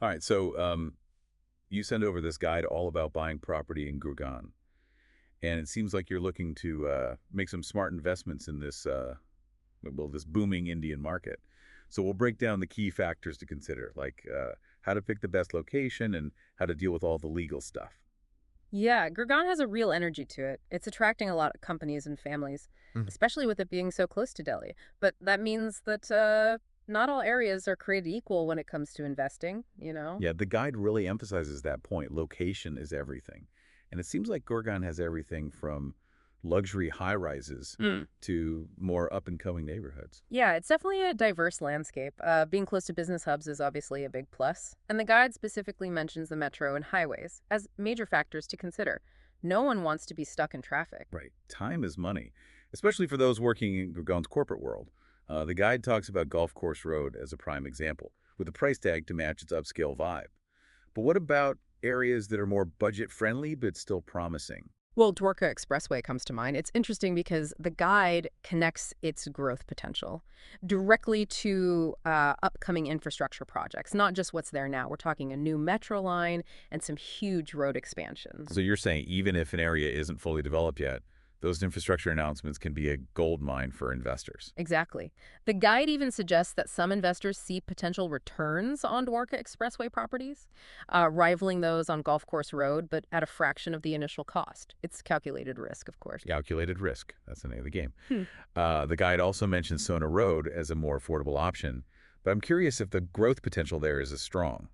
All right, so you send over this guide all about buying property in Gurgaon, and it seems like you're looking to make some smart investments in this, well, this booming Indian market. So we'll break down the key factors to consider, like how to pick the best location and how to deal with all the legal stuff. Yeah, Gurgaon has a real energy to it. It's attracting a lot of companies and families, Mhm. especially with it being so close to Delhi. But that means that not all areas are created equal when it comes to investing. Yeah, the guide really emphasizes that point. Location is everything. And it seems like Gurgaon has everything from luxury high-rises Mm. to more up-and-coming neighborhoods. Yeah, it's definitely a diverse landscape. Being close to business hubs is obviously a big plus, and the guide specifically mentions the metro and highways as major factors to consider. No one wants to be stuck in traffic. Right. Time is money, especially for those working in Gurgaon's corporate world. The guide talks about Golf Course Road as a prime example, with a price tag to match its upscale vibe. But what about areas that are more budget-friendly but still promising? Well, Dwarka Expressway comes to mind. It's interesting because the guide connects its growth potential directly to upcoming infrastructure projects, not just what's there now. We're talking a new metro line and some huge road So expansions. you're saying even if an area isn't fully developed yet, those infrastructure announcements can be a gold mine for investors. Exactly. The guide even suggests that some investors see potential returns on Dwarka Expressway properties, rivaling those on Golf Course Road, but at a fraction of the initial cost. It's calculated risk, of course. Calculated risk. That's the name of the game. Hmm. The guide also mentions Sona Road as a more affordable option, but I'm curious if the growth potential there is as strong.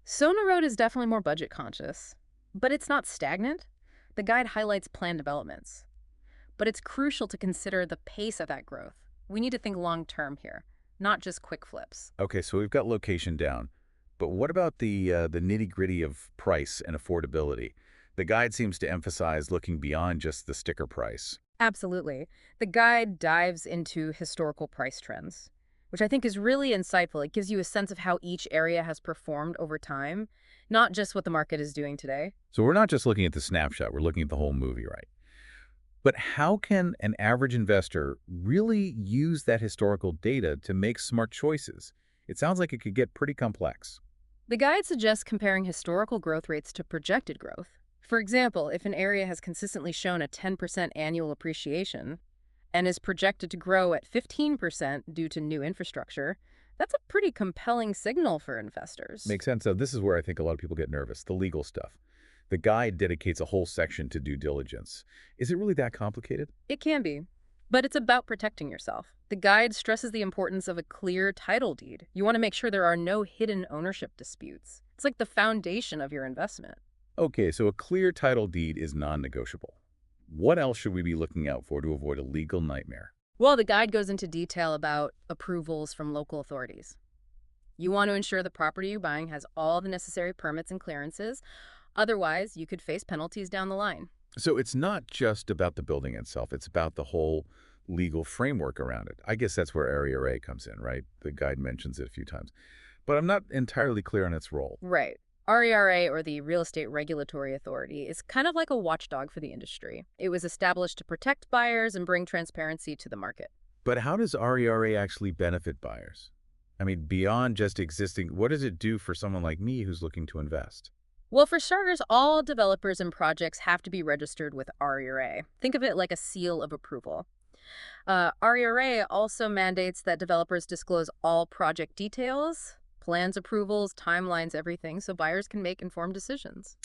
Sona Road is definitely more budget conscious, but it's not stagnant. The guide highlights planned developments, but it's crucial to consider the pace of that growth. We need to think long term here, not just quick flips. Okay, so we've got location down, but what about the nitty-gritty of price and affordability? The guide seems to emphasize looking beyond just the sticker price. Absolutely. The guide dives into historical price trends, which I think is really insightful. It gives you a sense of how each area has performed over time, not just what the market is doing today. So we're not just looking at the snapshot, we're looking at the whole movie, right? But how can an average investor really use that historical data to make smart choices? It sounds like it could get pretty complex. The guide suggests comparing historical growth rates to projected growth. For example, if an area has consistently shown a 10% annual appreciation and is projected to grow at 15% due to new infrastructure, that's a pretty compelling signal for investors. Makes sense. So this is where I think a lot of people get nervous, the legal stuff. The guide dedicates a whole section to due diligence. Is it really that complicated? It can be, but it's about protecting yourself. The guide stresses the importance of a clear title deed. You want to make sure there are no hidden ownership disputes. It's like the foundation of your investment. Okay, so a clear title deed is non-negotiable. What else should we be looking out for to avoid a legal nightmare? Well, the guide goes into detail about approvals from local authorities. You want to ensure the property you're buying has all the necessary permits and clearances. Otherwise, you could face penalties down the line. So it's not just about the building itself, it's about the whole legal framework around it. I guess that's where Area A comes in, right? The guide mentions it a few times. But I'm not entirely clear on its role. Right. RERA, or the Real Estate Regulatory Authority, is kind of like a watchdog for the industry. It was established to protect buyers and bring transparency to the market. But how does RERA actually benefit buyers? I mean, beyond just existing, what does it do for someone like me who's looking to invest? Well, for starters, all developers and projects have to be registered with RERA. Think of it like a seal of approval. RERA also mandates that developers disclose all project details, plans, approvals, timelines, everything, so buyers can make informed decisions.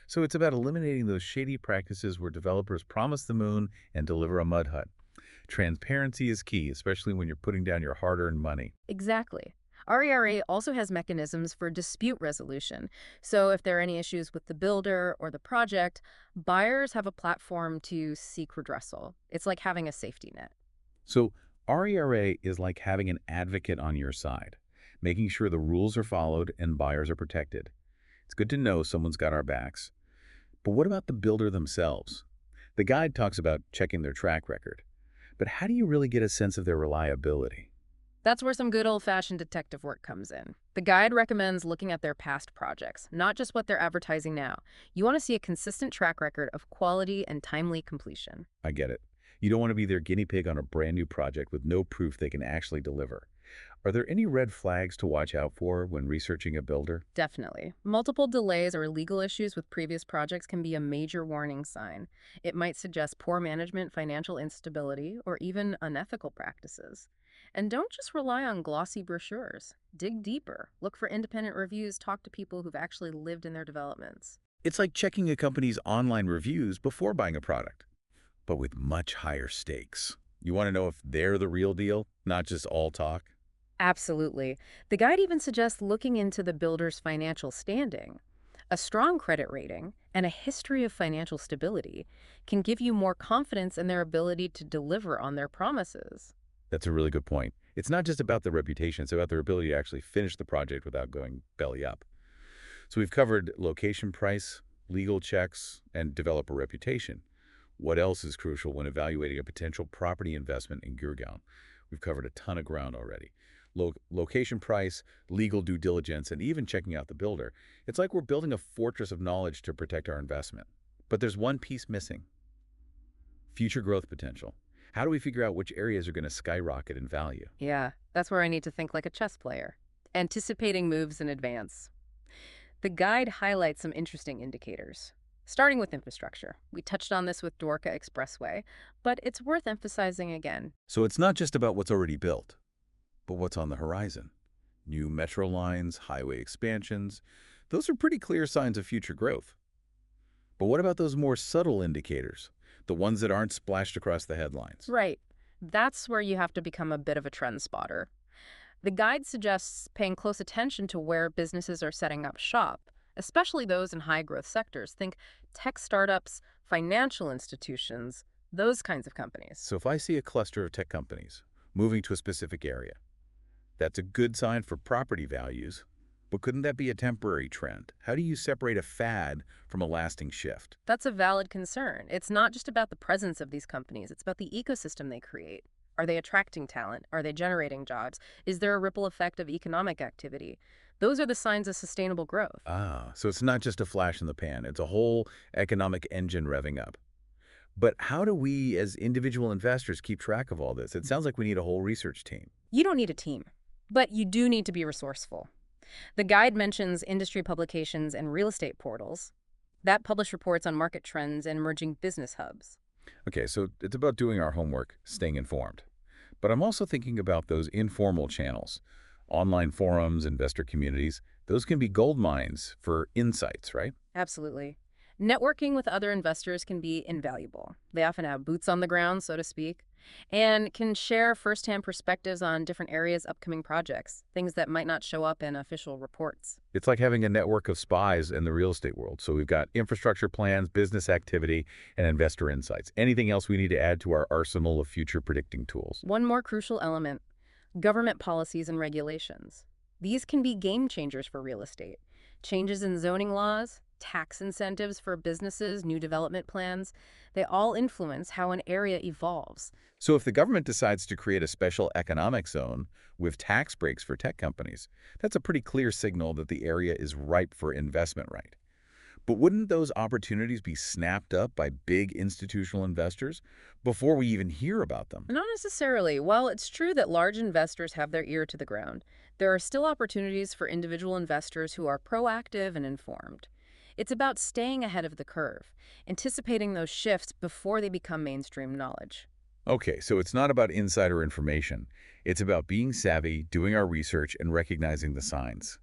So it's about eliminating those shady practices where developers promise the moon and deliver a mud hut. Transparency is key, especially when you're putting down your hard-earned money. Exactly. RERA also has mechanisms for dispute resolution. So if there are any issues with the builder or the project, buyers have a platform to seek redressal. It's like having a safety net. So RERA is like having an advocate on your side, making sure the rules are followed and buyers are protected. It's good to know someone's got our backs. But what about the builder themselves? The guide talks about checking their track record. But how do you really get a sense of their reliability? That's where some good old-fashioned detective work comes in. The guide recommends looking at their past projects, not just what they're advertising now. You want to see a consistent track record of quality and timely completion. I get it. You don't want to be their guinea pig on a brand new project with no proof they can actually deliver. Are there any red flags to watch out for when researching a builder? Definitely. Multiple delays or legal issues with previous projects can be a major warning sign. It might suggest poor management, financial instability, or even unethical practices. And don't just rely on glossy brochures. Dig deeper. Look for independent reviews. Talk to people who've actually lived in their developments. It's like checking a company's online reviews before buying a product, but with much higher stakes. You want to know if they're the real deal, not just all talk? Absolutely. The guide even suggests looking into the builder's financial standing. A strong credit rating and a history of financial stability can give you more confidence in their ability to deliver on their promises. That's a really good point. It's not just about the reputation, it's about their ability to actually finish the project without going belly up. So we've covered location price, legal checks, and developer reputation. What else is crucial when evaluating a potential property investment in Gurgaon? We've covered a ton of ground already. Location price, legal due diligence, and even checking out the builder. It's like we're building a fortress of knowledge to protect our investment. But there's one piece missing: future growth potential. How do we figure out which areas are going to skyrocket in value? Yeah, that's where I need to think like a chess player, anticipating moves in advance. The guide highlights some interesting indicators. Starting with infrastructure. We touched on this with Dorka Expressway, but it's worth emphasizing again. So it's not just about what's already built, but what's on the horizon. New metro lines, highway expansions, those are pretty clear signs of future growth. But what about those more subtle indicators, the ones that aren't splashed across the headlines? Right. That's where you have to become a bit of a trend spotter. The guide suggests paying close attention to where businesses are setting up shop, especially those in high growth sectors. Think tech startups, financial institutions, those kinds of companies. So if I see a cluster of tech companies moving to a specific area, that's a good sign for property values, but couldn't that be a temporary trend? How do you separate a fad from a lasting shift? That's a valid concern. It's not just about the presence of these companies, it's about the ecosystem they create. Are they attracting talent? Are they generating jobs? Is there a ripple effect of economic activity? Those are the signs of sustainable growth. Ah, so it's not just a flash in the pan, it's a whole economic engine revving up. But how do we, as individual investors, keep track of all this? It sounds like we need a whole research team. You don't need a team, but you do need to be resourceful. The guide mentions industry publications and real estate portals that publish reports on market trends and emerging business hubs. Okay, so it's about doing our homework, staying informed. But I'm also thinking about those informal channels, online forums, investor communities. Those can be gold mines for insights, right? Absolutely. Networking with other investors can be invaluable. They often have boots on the ground, so to speak, and can share firsthand perspectives on different areas' upcoming projects, things that might not show up in official reports. It's like having a network of spies in the real estate world. So we've got infrastructure plans, business activity, and investor insights. Anything else we need to add to our arsenal of future predicting tools? One more crucial element: government policies and regulations. These can be game changers for real estate. Changes in zoning laws, tax incentives for businesses, new development plans, they all influence how an area evolves. So if the government decides to create a special economic zone with tax breaks for tech companies, that's a pretty clear signal that the area is ripe for investment, right? But wouldn't those opportunities be snapped up by big institutional investors before we even hear about them? Not necessarily. While it's true that large investors have their ear to the ground, there are still opportunities for individual investors who are proactive and informed. It's about staying ahead of the curve, anticipating those shifts before they become mainstream knowledge. Okay, so it's not about insider information. It's about being savvy, doing our research, and recognizing the signs.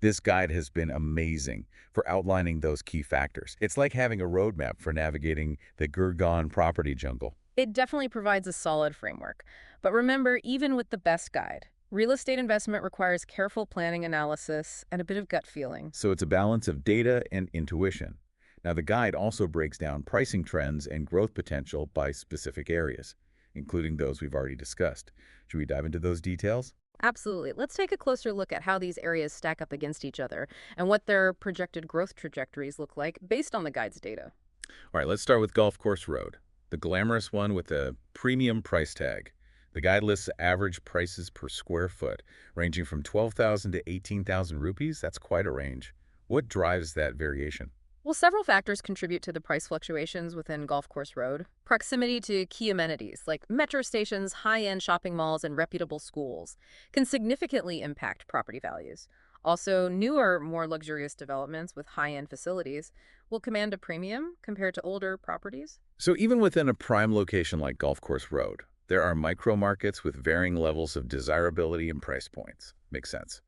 This guide has been amazing for outlining those key factors. It's like having a roadmap for navigating the Gurgaon property jungle. It definitely provides a solid framework. But remember, even with the best guide, real estate investment requires careful planning analysis and a bit of gut feeling. So it's a balance of data and intuition. Now, the guide also breaks down pricing trends and growth potential by specific areas, including those we've already discussed. Should we dive into those details? Absolutely. Let's take a closer look at how these areas stack up against each other and what their projected growth trajectories look like based on the guide's data. All right, let's start with Golf Course Road, the glamorous one with the premium price tag. The guide lists average prices per square foot, ranging from 12,000 to 18,000 rupees. That's quite a range. What drives that variation? Well, several factors contribute to the price fluctuations within Golf Course Road. Proximity to key amenities like metro stations, high-end shopping malls, and reputable schools can significantly impact property values. Also, newer, more luxurious developments with high-end facilities will command a premium compared to older properties. So even within a prime location like Golf Course Road, there are micro markets with varying levels of desirability and price points. Makes sense.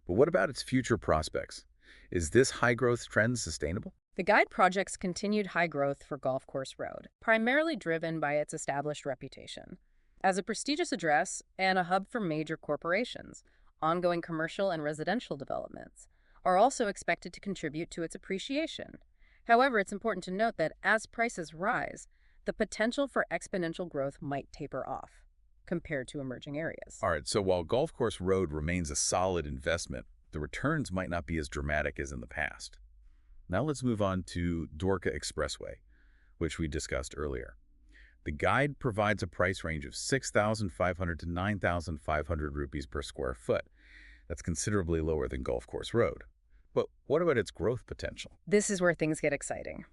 But what about its future prospects? Is this high-growth trend sustainable? The guide project's continued high growth for Golf Course Road, primarily driven by its established reputation. As a prestigious address and a hub for major corporations, ongoing commercial and residential developments are also expected to contribute to its appreciation. However, it's important to note that as prices rise, the potential for exponential growth might taper off compared to emerging areas. All right, so while Golf Course Road remains a solid investment, the returns might not be as dramatic as in the past. Now let's move on to Dwarka Expressway, which we discussed earlier. The guide provides a price range of 6,500 to 9,500 rupees per square foot. That's considerably lower than Golf Course Road. But what about its growth potential? This is where things get exciting.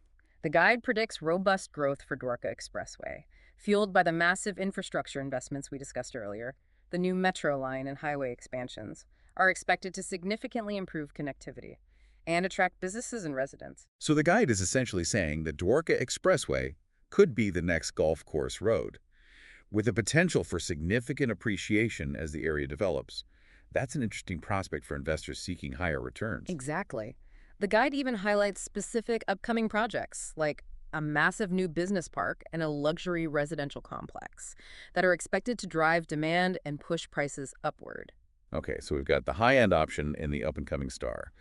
The guide predicts robust growth for Dwarka Expressway, fueled by the massive infrastructure investments we discussed earlier. The new metro line and highway expansions are expected to significantly improve connectivity and attract businesses and residents. So the guide is essentially saying that Dwarka Expressway could be the next Golf Course Road, with the potential for significant appreciation as the area develops. That's an interesting prospect for investors seeking higher returns. Exactly. The guide even highlights specific upcoming projects, like a massive new business park and a luxury residential complex that are expected to drive demand and push prices upward. Okay, so we've got the high-end option and the up-and-coming star.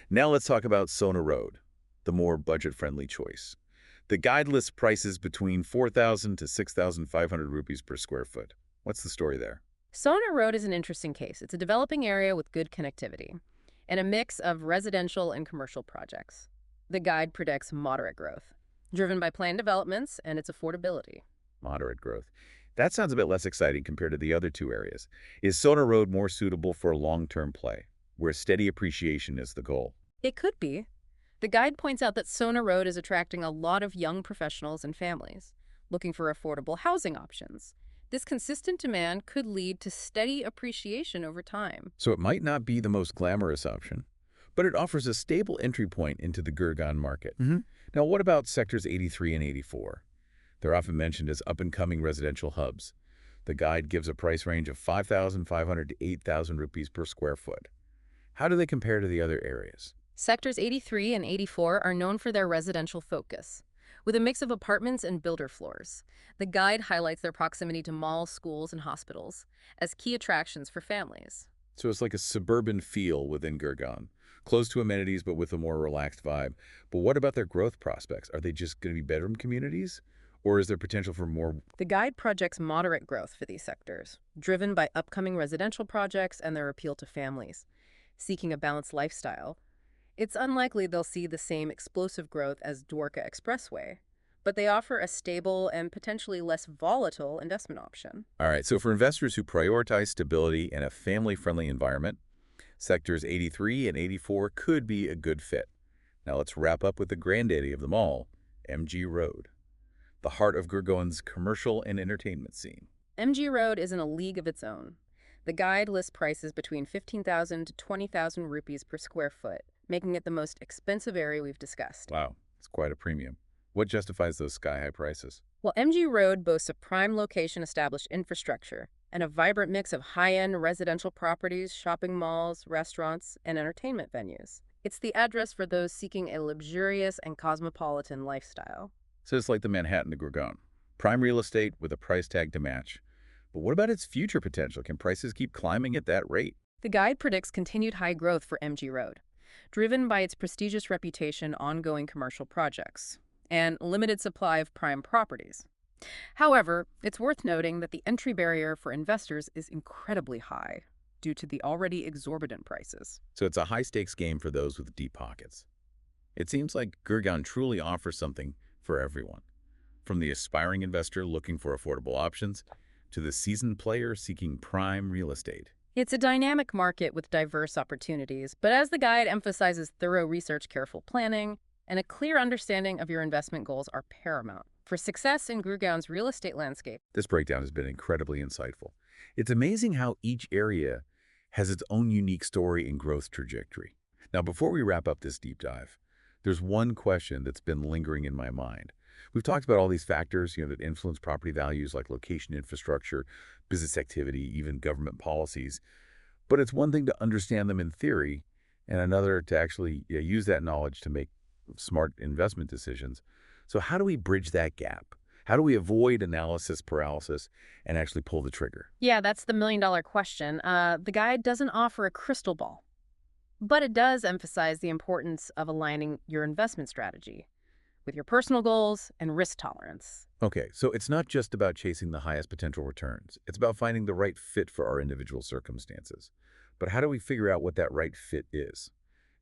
Now let's talk about Sona Road, the more budget-friendly choice. The guide lists prices between 4,000 to 6,500 rupees per square foot. What's the story there? Sona Road is an interesting case. It's a developing area with good connectivity and a mix of residential and commercial projects. The guide predicts moderate growth, driven by planned developments and its affordability. Moderate growth. That sounds a bit less exciting compared to the other two areas. Is Sona Road more suitable for a long-term play, where steady appreciation is the goal? It could be. The guide points out that Sona Road is attracting a lot of young professionals and families looking for affordable housing options. This consistent demand could lead to steady appreciation over time. So it might not be the most glamorous option, but it offers a stable entry point into the Gurgaon market. Now, what about sectors 83 and 84? They're often mentioned as up-and-coming residential hubs. The guide gives a price range of 5,500 to 8,000 rupees per square foot. How do they compare to the other areas? Sectors 83 and 84 are known for their residential focus, with a mix of apartments and builder floors. The guide highlights their proximity to malls, schools, and hospitals as key attractions for families. So it's like a suburban feel within Gurgaon, close to amenities but with a more relaxed vibe. But what about their growth prospects? Are they just going to be bedroom communities? Or is there potential for more? The guide projects moderate growth for these sectors, driven by upcoming residential projects and their appeal to families seeking a balanced lifestyle. It's unlikely they'll see the same explosive growth as Dwarka Expressway, but they offer a stable and potentially less volatile investment option. All right, so for investors who prioritize stability and a family-friendly environment, sectors 83 and 84 could be a good fit. Now let's wrap up with the granddaddy of them all, MG Road, the heart of Gurgaon's commercial and entertainment scene. MG Road is in a league of its own. The guide lists prices between 15,000 to 20,000 rupees per square foot, making it the most expensive area we've discussed. Wow, it's quite a premium. What justifies those sky-high prices? Well, MG Road boasts a prime location established infrastructure and a vibrant mix of high-end residential properties, shopping malls, restaurants, and entertainment venues. It's the address for those seeking a luxurious and cosmopolitan lifestyle. So it's like the Manhattan to Gurgaon. Prime real estate with a price tag to match. But what about its future potential? Can prices keep climbing at that rate? The guide predicts continued high growth for MG Road, driven by its prestigious reputation, ongoing commercial projects, and limited supply of prime properties. However, it's worth noting that the entry barrier for investors is incredibly high due to the already exorbitant prices. So it's a high-stakes game for those with deep pockets. It seems like Gurgaon truly offers something for everyone, from the aspiring investor looking for affordable options to the seasoned player seeking prime real estate. It's a dynamic market with diverse opportunities, but as the guide emphasizes thorough research, careful planning, and a clear understanding of your investment goals are paramount for success in Gurgaon's real estate landscape. This breakdown has been incredibly insightful. It's amazing how each area has its own unique story and growth trajectory. Now, before we wrap up this deep dive, there's one question that's been lingering in my mind. We've talked about all these factors, that influence property values like location, infrastructure, business activity, even government policies. But it's one thing to understand them in theory and another to actually use that knowledge to make smart investment decisions. So how do we bridge that gap? How do we avoid analysis paralysis and actually pull the trigger? Yeah, that's the million-dollar question. The guide doesn't offer a crystal ball, but it does emphasize the importance of aligning your investment strategy with your personal goals and risk tolerance. Okay, so it's not just about chasing the highest potential returns. It's about finding the right fit for our individual circumstances. But how do we figure out what that right fit is?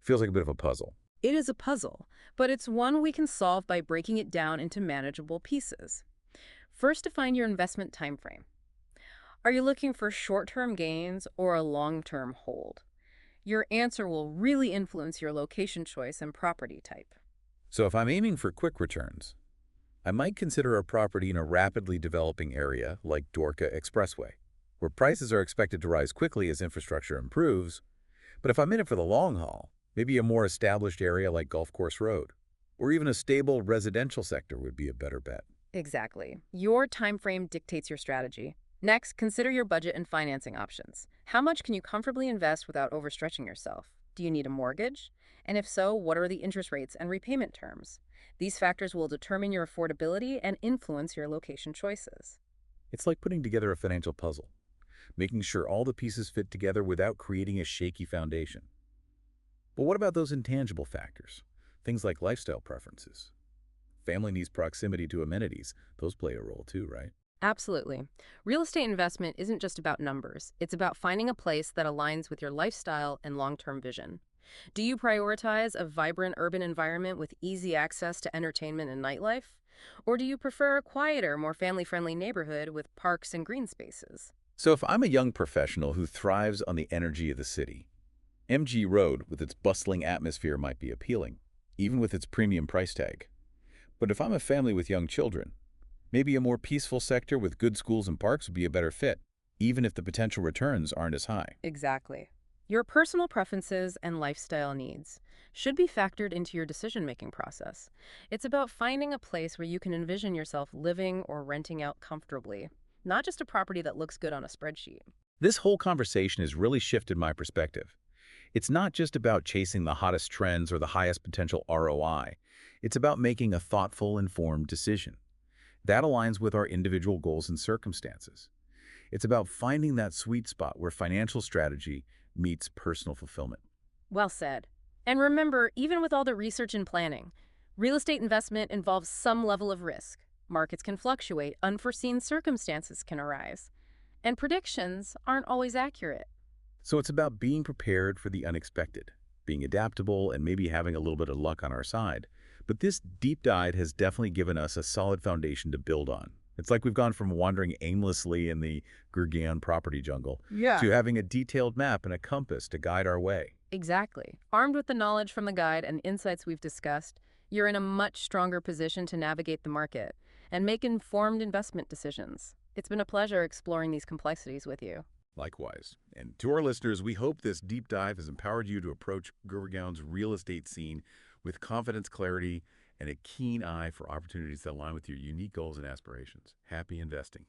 Feels like a bit of a puzzle. It is a puzzle, but it's one we can solve by breaking it down into manageable pieces. First, define your investment time frame. Are you looking for short-term gains or a long-term hold? Your answer will really influence your location choice and property type. So if I'm aiming for quick returns, I might consider a property in a rapidly developing area like Dorka Expressway, where prices are expected to rise quickly as infrastructure improves. But if I'm in it for the long haul, maybe a more established area like Golf Course Road, or even a stable residential sector would be a better bet. Exactly. Your time frame dictates your strategy. Next, consider your budget and financing options. How much can you comfortably invest without overstretching yourself? Do you need a mortgage? And if so, what are the interest rates and repayment terms? These factors will determine your affordability and influence your location choices. It's like putting together a financial puzzle, making sure all the pieces fit together without creating a shaky foundation. But what about those intangible factors? Things like lifestyle preferences. Family needs proximity to amenities. Those play a role too, right? Absolutely. Real estate investment isn't just about numbers. It's about finding a place that aligns with your lifestyle and long-term vision. Do you prioritize a vibrant urban environment with easy access to entertainment and nightlife? Or do you prefer a quieter, more family-friendly neighborhood with parks and green spaces? So if I'm a young professional who thrives on the energy of the city, MG Road with its bustling atmosphere might be appealing, even with its premium price tag. But if I'm a family with young children, maybe a more peaceful sector with good schools and parks would be a better fit, even if the potential returns aren't as high. Exactly. Your personal preferences and lifestyle needs should be factored into your decision-making process. It's about finding a place where you can envision yourself living or renting out comfortably, not just a property that looks good on a spreadsheet. This whole conversation has really shifted my perspective. It's not just about chasing the hottest trends or the highest potential ROI. It's about making a thoughtful, informed decision that aligns with our individual goals and circumstances. It's about finding that sweet spot where financial strategy meets personal fulfillment. Well said. And remember, even with all the research and planning, real estate investment involves some level of risk. Markets can fluctuate, unforeseen circumstances can arise, and predictions aren't always accurate. So it's about being prepared for the unexpected, being adaptable, and maybe having a little bit of luck on our side. But this deep dive has definitely given us a solid foundation to build on. It's like we've gone from wandering aimlessly in the Gurgaon property jungle to having a detailed map and a compass to guide our way. Exactly. Armed with the knowledge from the guide and insights we've discussed, you're in a much stronger position to navigate the market and make informed investment decisions. It's been a pleasure exploring these complexities with you. Likewise. And to our listeners, we hope this deep dive has empowered you to approach Gurgaon's real estate scene with confidence, clarity, and a keen eye for opportunities that align with your unique goals and aspirations. Happy investing.